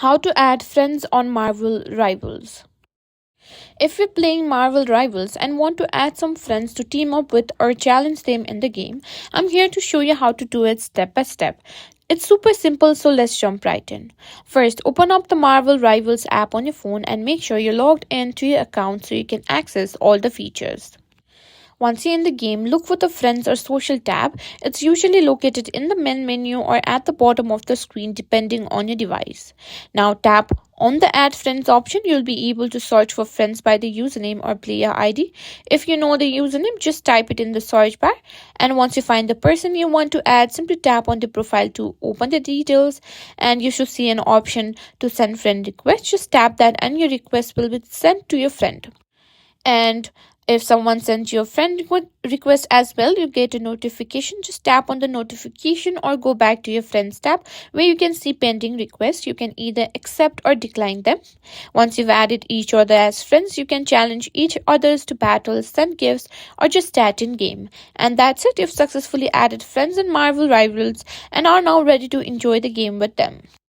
How to add friends on Marvel Rivals. If you're playing Marvel Rivals and want to add some friends to team up with or challenge them in the game, I'm here to show you how to do it step by step. It's super simple, so let's jump right in. First, open up the Marvel Rivals app on your phone and make sure you're logged into your account so you can access all the features. Once you're in the game, look for the Friends or Social tab. It's usually located in the main menu or at the bottom of the screen depending on your device. Now tap on the Add Friends option. You'll be able to search for friends by the username or player ID. If you know the username, just type it in the search bar. And once you find the person you want to add, simply tap on the profile to open the details. And you should see an option to send friend request. Just tap that and your request will be sent to your friend. And if someone sends you a friend request as well, you get a notification. Just tap on the notification or go back to your friends tab where you can see pending requests. You can either accept or decline them. Once you've added each other as friends, you can challenge each others to battles, send gifts, or just chat in game. And that's it. You've successfully added friends in Marvel Rivals and are now ready to enjoy the game with them.